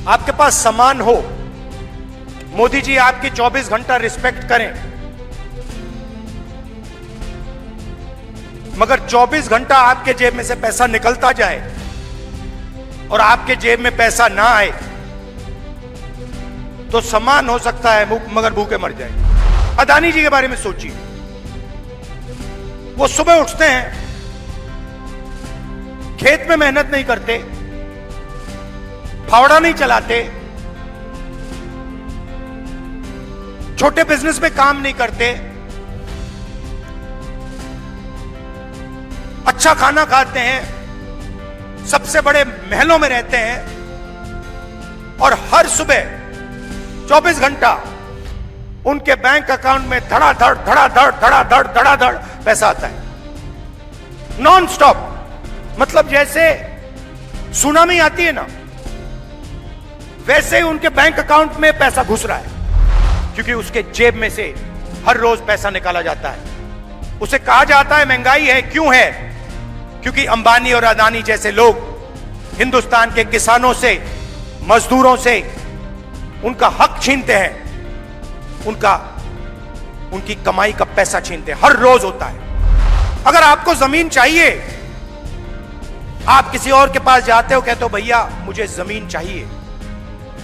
आपके पास सामान हो, मोदी जी आपकी 24 घंटा रिस्पेक्ट करें, मगर 24 घंटा आपके जेब में से पैसा निकलता जाए और आपके जेब में पैसा ना आए तो सम्मान हो सकता है मगर भूखे मर जाए। अदानी जी के बारे में सोचिए, वो सुबह उठते हैं, खेत में मेहनत नहीं करते, फावड़ा नहीं चलाते, छोटे बिजनेस में काम नहीं करते, अच्छा खाना खाते हैं, सबसे बड़े महलों में रहते हैं और हर सुबह 24 घंटा उनके बैंक अकाउंट में धड़ाधड़ धड़ाधड़ धड़ाधड़ धड़ाधड़ पैसा आता है नॉन स्टॉप। मतलब जैसे सुनामी आती है ना, वैसे ही उनके बैंक अकाउंट में पैसा घुस रहा है, क्योंकि उसके जेब में से हर रोज पैसा निकाला जाता है। उसे कहा जाता है महंगाई है। क्यों है? क्योंकि अंबानी और अदानी जैसे लोग हिंदुस्तान के किसानों से, मजदूरों से उनका हक छीनते हैं, उनकी कमाई का पैसा छीनते हैं। हर रोज होता है। अगर आपको जमीन चाहिए, आप किसी और के पास जाते हो, कहते हो भैया मुझे जमीन चाहिए,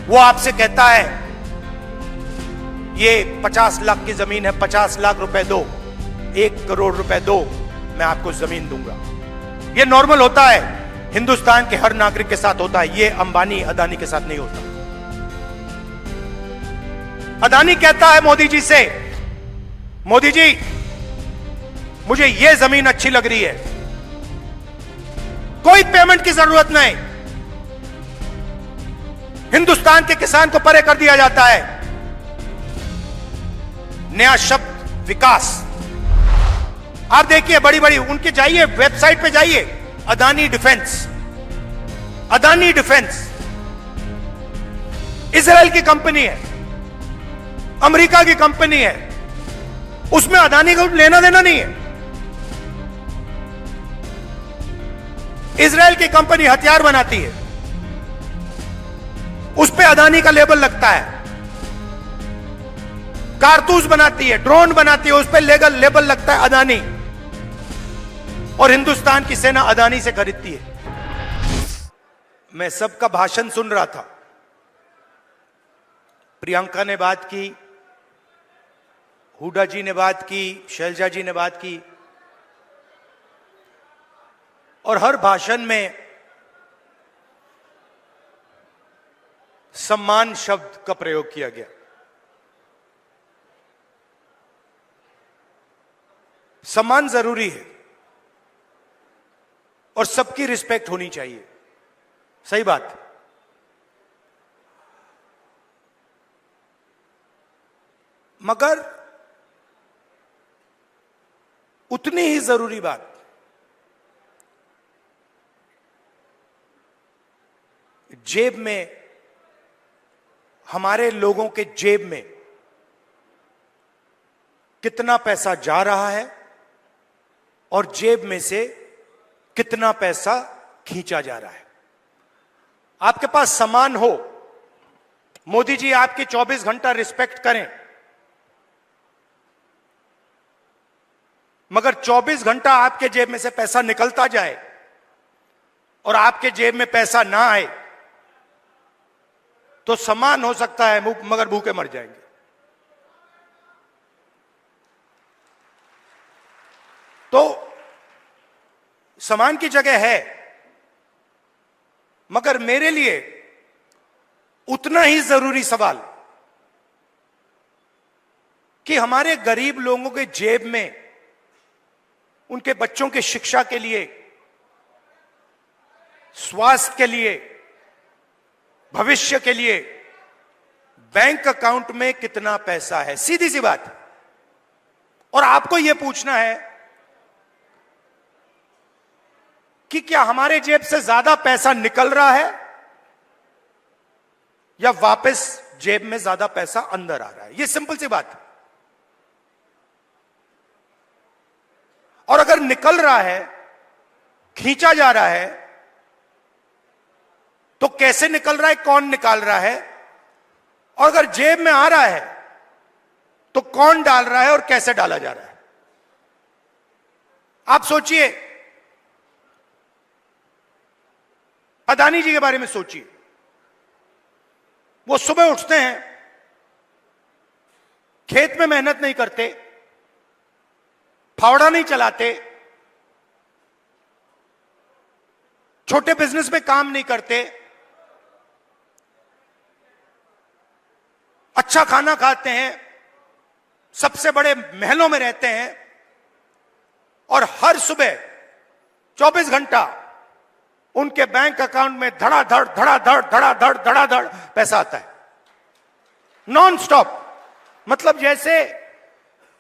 वो आपसे कहता है ये 50 लाख की जमीन है, 50 लाख रुपए दो, 1 करोड़ रुपए दो, मैं आपको जमीन दूंगा। ये नॉर्मल होता है, हिंदुस्तान के हर नागरिक के साथ होता है। ये अंबानी अदानी के साथ नहीं होता। अदानी कहता है मोदी जी से, मोदी जी मुझे ये जमीन अच्छी लग रही है, कोई पेमेंट की जरूरत नहीं, हिंदुस्तान के किसान को परे कर दिया जाता है। नया शब्द विकास। आप देखिए बड़ी बड़ी उनके, जाइए वेबसाइट पे जाइए, Adani defence, Adani defence Israel की कंपनी है, अमेरिका की कंपनी है, उसमें अदानी को लेना देना नहीं है। इजराइल की कंपनी हथियार बनाती है, उस पे अदानी का लेबल लगता है। कारतूस बनाती है, ड्रोन बनाती है, उस पे लेबल लगता है अदानी। और हिंदुस्तान की सेना अदानी से खरीदती है। मैं सबका भाषण सुन रहा था, प्रियंका ने बात की, हुड्डा जी ने बात की, शैलजा जी ने बात की, और हर भाषण में सम्मान शब्द का प्रयोग किया गया। सम्मान जरूरी है और सबकी रिस्पेक्ट होनी चाहिए, सही बात। मगर उतनी ही जरूरी बात जेब में, हमारे लोगों के जेब में कितना पैसा जा रहा है और जेब में से कितना पैसा खींचा जा रहा है। आपके पास सामान हो, मोदी जी आपकी 24 घंटा रिस्पेक्ट करें, मगर 24 घंटा आपके जेब में से पैसा निकलता जाए और आपके जेब में पैसा ना आए तो सम्मान हो सकता है मगर भूखे मर जाएंगे। तो सम्मान की जगह है, मगर मेरे लिए उतना ही जरूरी सवाल कि हमारे गरीब लोगों के जेब में उनके बच्चों की शिक्षा के लिए, स्वास्थ्य के लिए, भविष्य के लिए बैंक अकाउंट में कितना पैसा है। सीधी सी बात। और आपको यह पूछना है कि क्या हमारे जेब से ज्यादा पैसा निकल रहा है या वापस जेब में ज्यादा पैसा अंदर आ रहा है। यह सिंपल सी बात है। और अगर निकल रहा है, खींचा जा रहा है, तो कैसे निकल रहा है, कौन निकाल रहा है, और अगर जेब में आ रहा है तो कौन डाल रहा है और कैसे डाला जा रहा है। आप सोचिए, अदानी जी के बारे में सोचिए। वो सुबह उठते हैं, खेत में मेहनत नहीं करते, फावड़ा नहीं चलाते, छोटे बिजनेस में काम नहीं करते, अच्छा खाना खाते हैं, सबसे बड़े महलों में रहते हैं, और हर सुबह 24 घंटा उनके बैंक अकाउंट में धड़ाधड़ धड़ाधड़ धड़ाधड़ धड़ाधड़ पैसा आता है, नॉन स्टॉप। मतलब जैसे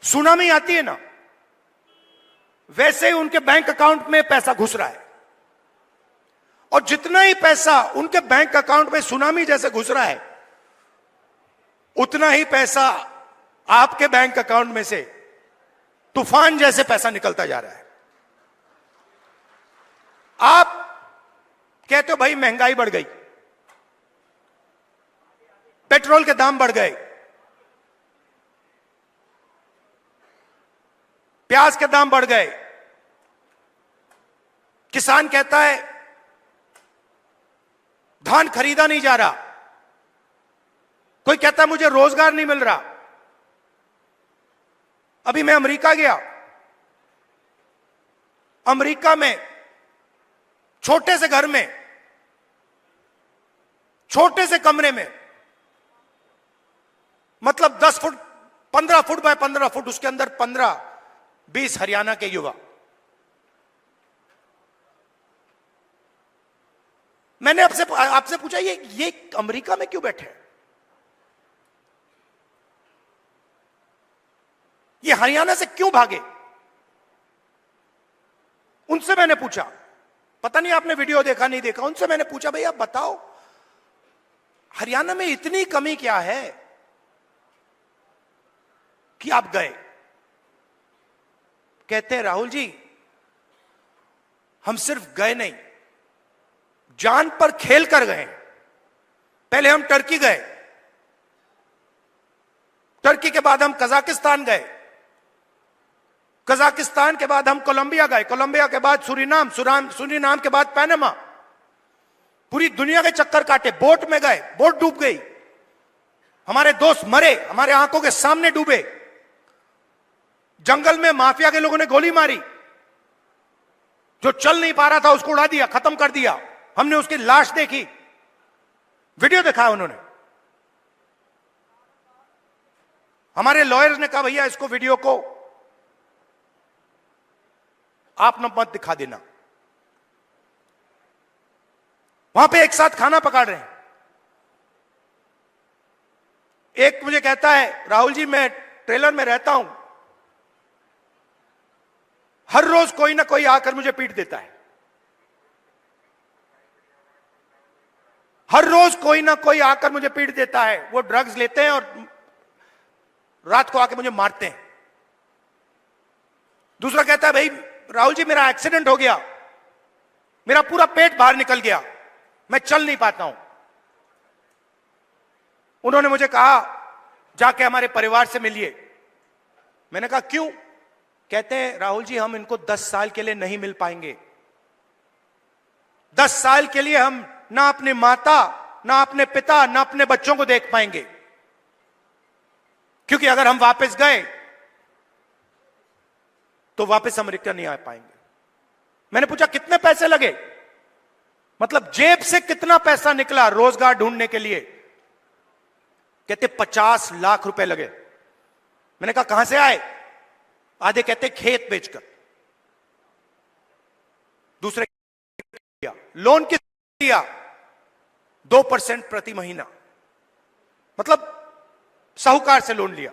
सुनामी आती है ना, वैसे ही उनके बैंक अकाउंट में पैसा घुस रहा है। और जितना ही पैसा उनके बैंक अकाउंट में सुनामी जैसे घुस रहा है, उतना ही पैसा आपके बैंक अकाउंट में से तूफान जैसे पैसा निकलता जा रहा है। आप कहते हो भाई महंगाई बढ़ गई, पेट्रोल के दाम बढ़ गए, प्याज के दाम बढ़ गए। किसान कहता है धान खरीदा नहीं जा रहा, कोई कहता है मुझे रोजगार नहीं मिल रहा। अभी मैं अमेरिका गया, अमेरिका में छोटे से घर में, छोटे से कमरे में, मतलब 10 फुट 15 फुट बाय 15 फुट, उसके अंदर 15-20 हरियाणा के युवा। मैंने आपसे पूछा ये अमेरिका में क्यों बैठे हैं, ये हरियाणा से क्यों भागे। उनसे मैंने पूछा, पता नहीं आपने वीडियो देखा नहीं देखा, उनसे मैंने पूछा भाई आप बताओ हरियाणा में इतनी कमी क्या है कि आप गए। कहते हैं राहुल जी हम सिर्फ गए नहीं, जान पर खेल कर गए। पहले हम टर्की गए, टर्की के बाद हम कजाकिस्तान गए, कजाकिस्तान के बाद हम कोलंबिया गए, कोलंबिया के बाद सूरीनाम, सूरीनाम के बाद पनामा। पूरी दुनिया के चक्कर काटे, बोट में गए, बोट डूब गई, हमारे दोस्त मरे, हमारे आंखों के सामने डूबे। जंगल में माफिया के लोगों ने गोली मारी, जो चल नहीं पा रहा था उसको उड़ा दिया, खत्म कर दिया। हमने उसकी लाश देखी, वीडियो दिखाया उन्होंने। हमारे लॉयर्स ने कहा भैया इसको वीडियो को आप न मत दिखा देना। वहां पे एक साथ खाना पका रहे हैं। एक मुझे कहता है राहुल जी मैं ट्रेलर में रहता हूं, हर रोज कोई ना कोई आकर मुझे पीट देता है, हर रोज कोई ना कोई आकर मुझे पीट देता है। वो ड्रग्स लेते हैं और रात को आके मुझे मारते हैं। दूसरा कहता है भाई राहुल जी मेरा एक्सीडेंट हो गया, मेरा पूरा पेट बाहर निकल गया, मैं चल नहीं पाता हूं। उन्होंने मुझे कहा जाके हमारे परिवार से मिलिए। मैंने कहा क्यों? कहते हैं राहुल जी हम इनको 10 साल के लिए नहीं मिल पाएंगे। 10 साल के लिए हम ना अपने माता, ना अपने पिता, ना अपने बच्चों को देख पाएंगे, क्योंकि अगर हम वापस गए तो वापस अमेरिका नहीं आ पाएंगे। मैंने पूछा कितने पैसे लगे, मतलब जेब से कितना पैसा निकला रोजगार ढूंढने के लिए? कहते 50 लाख रुपए लगे। मैंने कहा कहां से आए? आधे कहते खेत बेचकर, दूसरे किया लोन किस दिया 2% प्रति महीना, मतलब साहूकार से लोन लिया।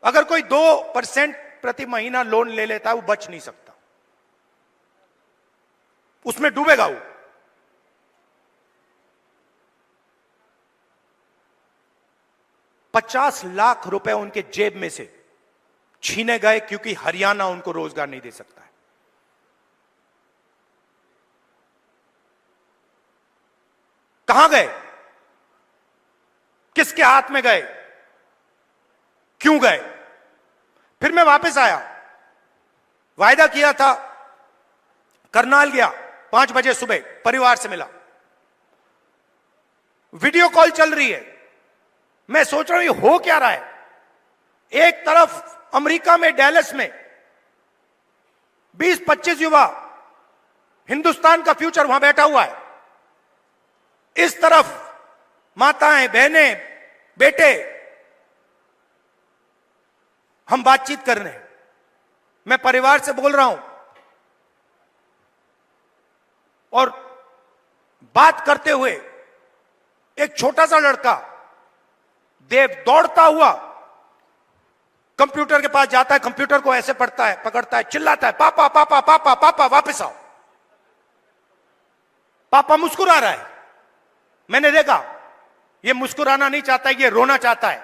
अगर कोई 2% प्रति महीना लोन ले लेता है वो बच नहीं सकता, उसमें डूबेगा वो। $50 लाख रुपए उनके जेब में से छीने गए क्योंकि हरियाणा उनको रोजगार नहीं दे सकता है। कहां गए? किसके हाथ में गए? क्यों गए? फिर मैं वापस आया, वायदा किया था, करनाल गया, 5 बजे सुबह परिवार से मिला, वीडियो कॉल चल रही है। मैं सोच रहा हूं ये हो क्या रहा है। एक तरफ अमेरिका में डैलस में 20-25 युवा, हिंदुस्तान का फ्यूचर वहां बैठा हुआ है, इस तरफ माताएं, बहनें, बेटे, हम बातचीत कर रहे हैं। मैं परिवार से बोल रहा हूं और बात करते हुए एक छोटा सा लड़का देव दौड़ता हुआ कंप्यूटर के पास जाता है, कंप्यूटर को ऐसे पढ़ता है, पकड़ता है, चिल्लाता है, पापा पापा पापा पापा वापस आओ। पापा मुस्कुरा रहा है। मैंने देखा ये मुस्कुराना नहीं चाहता, ये रोना चाहता है,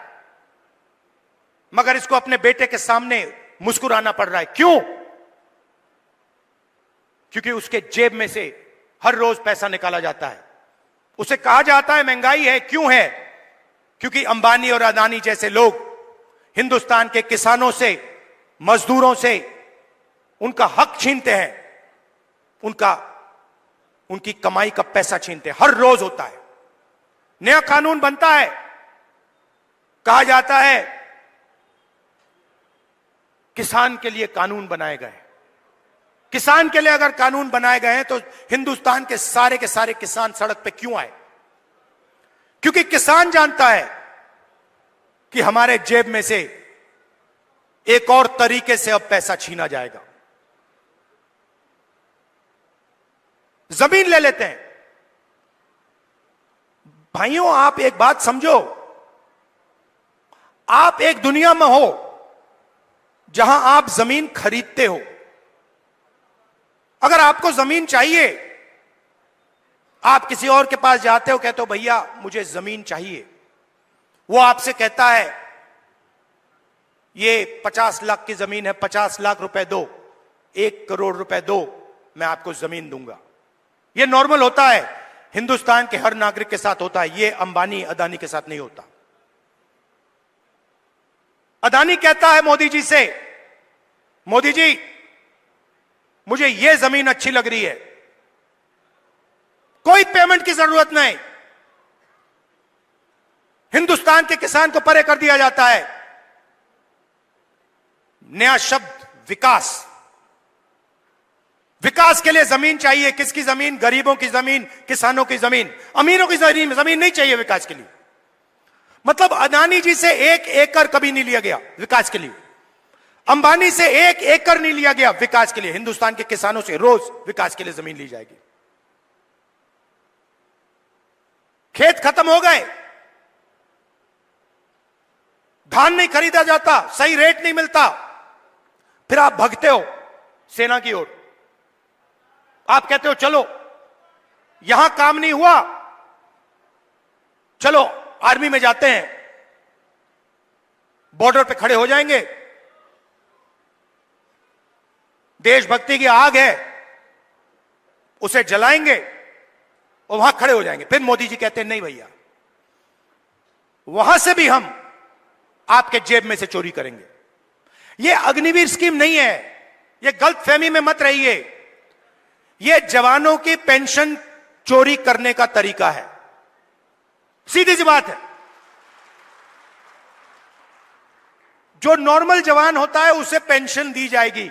मगर इसको अपने बेटे के सामने मुस्कुराना पड़ रहा है। क्यों? क्योंकि उसके जेब में से हर रोज पैसा निकाला जाता है। उसे कहा जाता है महंगाई है। क्यों है? क्योंकि अंबानी और अदानी जैसे लोग हिंदुस्तान के किसानों से, मजदूरों से उनका हक छीनते हैं, उनकी कमाई का पैसा छीनते हैं। हर रोज होता है। नया कानून बनता है, कहा जाता है किसान के लिए कानून बनाए गए। किसान के लिए अगर कानून बनाए गए हैं तो हिंदुस्तान के सारे किसान सड़क पे क्यों आए? क्योंकि किसान जानता है कि हमारे जेब में से एक और तरीके से अब पैसा छीना जाएगा। जमीन ले लेते हैं। भाइयों, आप एक बात समझो, आप एक दुनिया में हो जहां आप जमीन खरीदते हो। अगर आपको जमीन चाहिए, आप किसी और के पास जाते हो, कहते हो भैया मुझे जमीन चाहिए। वो आपसे कहता है ये 50 लाख की जमीन है, 50 लाख रुपए दो, 1 करोड़ रुपए दो, मैं आपको जमीन दूंगा। ये नॉर्मल होता है, हिंदुस्तान के हर नागरिक के साथ होता है। ये अंबानी अदानी के साथ नहीं होता। अदानी कहता है मोदी जी से, मोदी जी मुझे ये जमीन अच्छी लग रही है, कोई पेमेंट की जरूरत नहीं, हिंदुस्तान के किसान को परे कर दिया जाता है। नया शब्द विकास। विकास के लिए जमीन चाहिए। किसकी जमीन? गरीबों की जमीन, किसानों की जमीन। अमीरों की जमीन नहीं चाहिए विकास के लिए। मतलब अदानी जी से 1 एकड़ कभी नहीं लिया गया विकास के लिए। अंबानी से 1 एकड़ नहीं लिया गया विकास के लिए। हिंदुस्तान के किसानों से रोज विकास के लिए जमीन ली जाएगी। खेत खत्म हो गए, धान नहीं खरीदा जाता, सही रेट नहीं मिलता, फिर आप भगते हो सेना की ओर। आप कहते हो चलो यहां काम नहीं हुआ, चलो आर्मी में जाते हैं, बॉर्डर पे खड़े हो जाएंगे, देशभक्ति की आग है उसे जलाएंगे और वहां खड़े हो जाएंगे। फिर मोदी जी कहते हैं नहीं भैया, वहां से भी हम आपके जेब में से चोरी करेंगे। यह अग्निवीर स्कीम नहीं है, यह गलतफहमी में मत रहिए। यह जवानों की पेंशन चोरी करने का तरीका है। सीधी सी बात है। जो नॉर्मल जवान होता है उसे पेंशन दी जाएगी,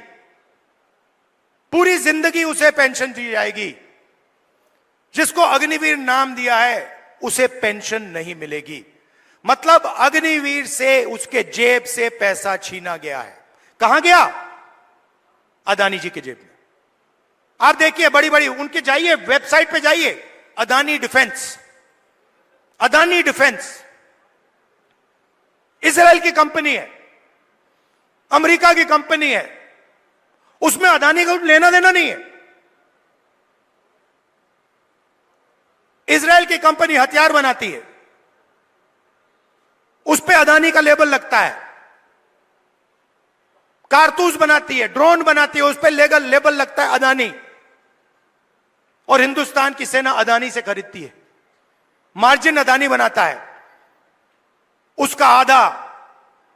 पूरी जिंदगी उसे पेंशन दी जाएगी। जिसको अग्निवीर नाम दिया है उसे पेंशन नहीं मिलेगी। मतलब अग्निवीर से उसके जेब से पैसा छीना गया है। कहां गया? अदानी जी के जेब में। आप देखिए बड़ी बड़ी उनके, जाइए वेबसाइट पे जाइए, Adani defence, Adani defence Israel की कंपनी है, अमेरिका की कंपनी है, उसमें अदानी को लेना देना नहीं है। इजराइल की कंपनी हथियार बनाती है, उस पे अदानी का लेबल लगता है। कारतूस बनाती है, ड्रोन बनाती है, उस पे लेबल लगता है अदानी। और हिंदुस्तान की सेना अदानी से खरीदती है। मार्जिन अदानी बनाता है, उसका आधा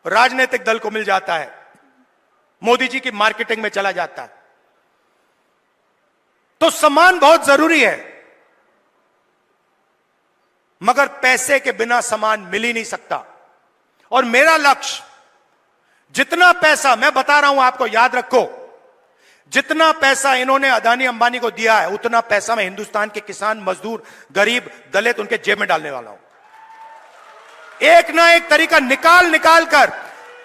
राजनीतिक दल को मिल जाता है, मोदी जी की मार्केटिंग में चला जाता है। तो सम्मान बहुत जरूरी है, मगर पैसे के बिना सम्मान मिल ही नहीं सकता। और मेरा लक्ष्य, जितना पैसा मैं बता रहा हूं आपको, याद रखो, जितना पैसा इन्होंने अदानी अंबानी को दिया है, उतना पैसा मैं हिंदुस्तान के किसान, मजदूर, गरीब, दलित, उनके जेब में डालने वाला हूं। एक ना एक तरीका निकाल कर,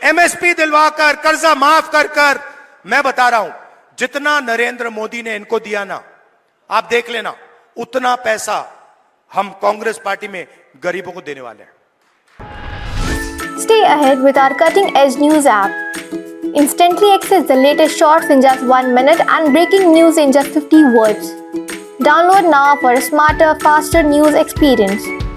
एमएसपी दिलवाकर, कर्जा माफ कर मैं बता रहा हूं, जितना नरेंद्र मोदी ने इनको दिया ना, आप देख लेना, उतना पैसा हम कांग्रेस पार्टी में गरीबों को देने वाले हैं। Stay ahead with our cutting-edge news app. Instantly access the latest shorts in just 1 minute and breaking news in just 50 words. Download now for a smarter, faster news experience.